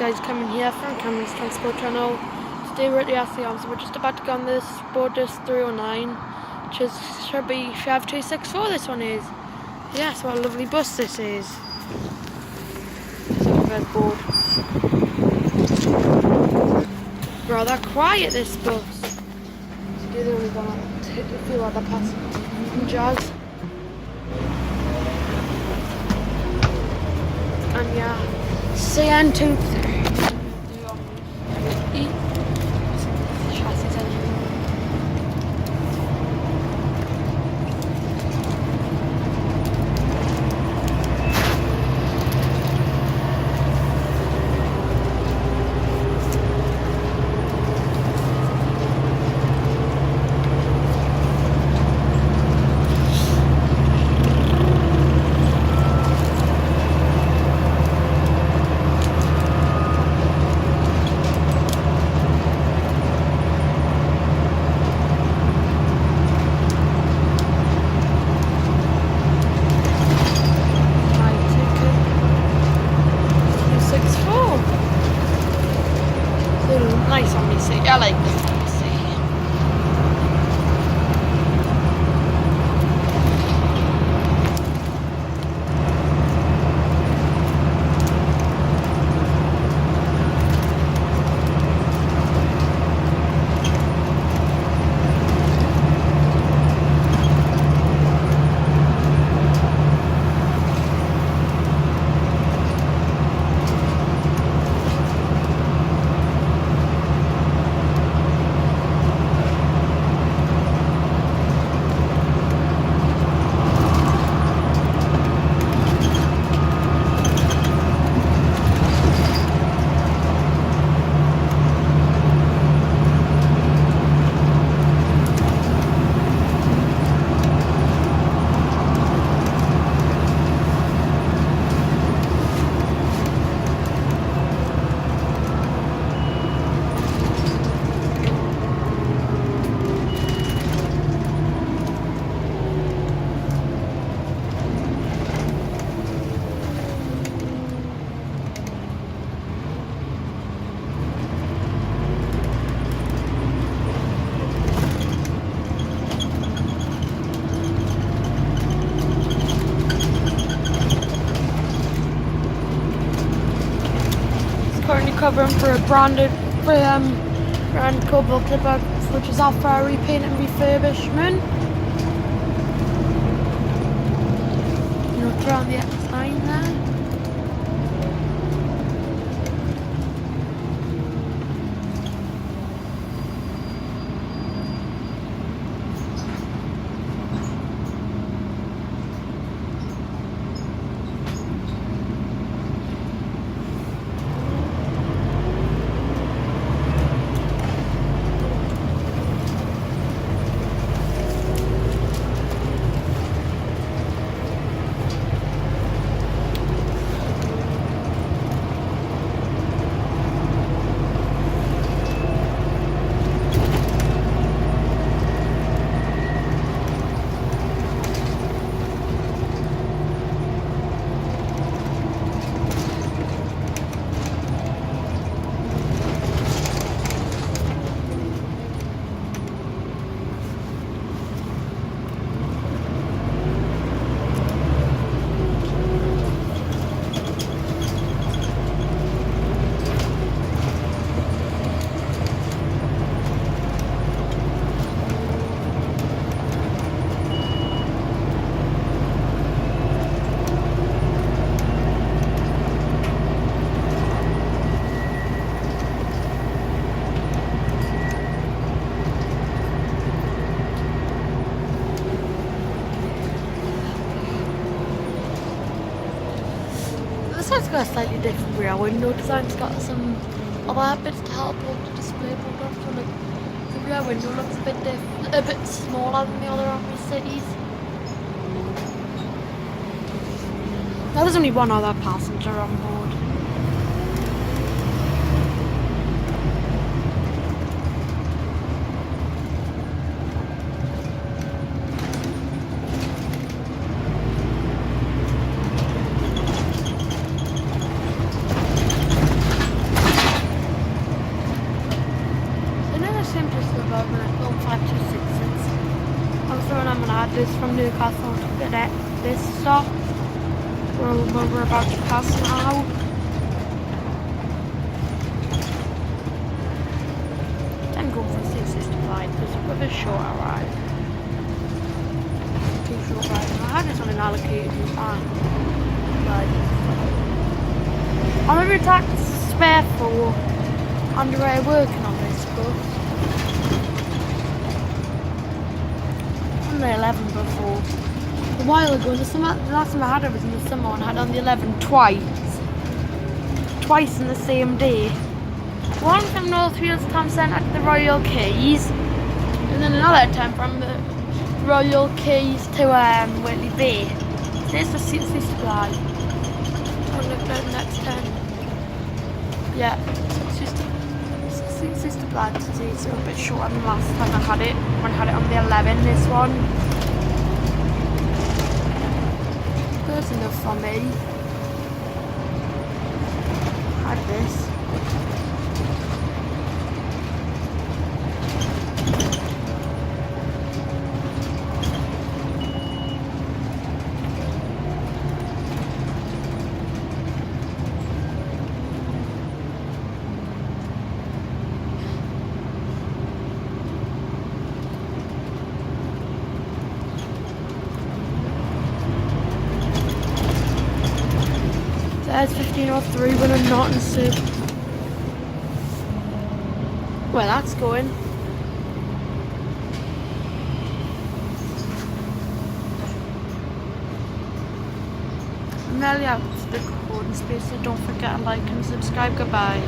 guys, coming here from Cameron's Transport Channel. Today we're at the RC Arms, so we're just about to go on this Borders 309, which should be 5264 this one is. Yes, what a lovely bus this is. It's a red board. Rather quiet this bus. You're the only one to hit a few other passengers. And yeah, CN23. Nice on me seat. I like this on me seat. Currently covering for a brand called Clipper, which is off for a repaint and refurbishment. Look around the X9 there. This one's got a slightly different rear window design. It's got some other bits to help hold the display program. So like the rear window looks a bit smaller than the other Omni Cities. Now there's only one other passenger on board. I'm going to film 5266. Also, I'm going to add this from Newcastle to get this stop. We're about to pass now. Then go for 665 because it's a bit shorter ride. Too short ride. I had this on an allocated time. I'm going to attack spare for underway working on this bus. On the 11 before. A while ago, the last time I had it was in the summer and I had it on the 11 twice. Twice in the same day. One from North Wales Town Centre to the Royal Quays, and then another time from the Royal Quays to Whitley Bay. So this was 60 supply. I'll look at the next 10. Yeah, 60 supply today, so a bit shorter than last time I had it. When I had it on the 11, this one. That's enough for me. Had this. There's 1503 when I'm not in soup. Well, that's going. I'm nearly out of the recording space, so don't forget to like and subscribe. Goodbye.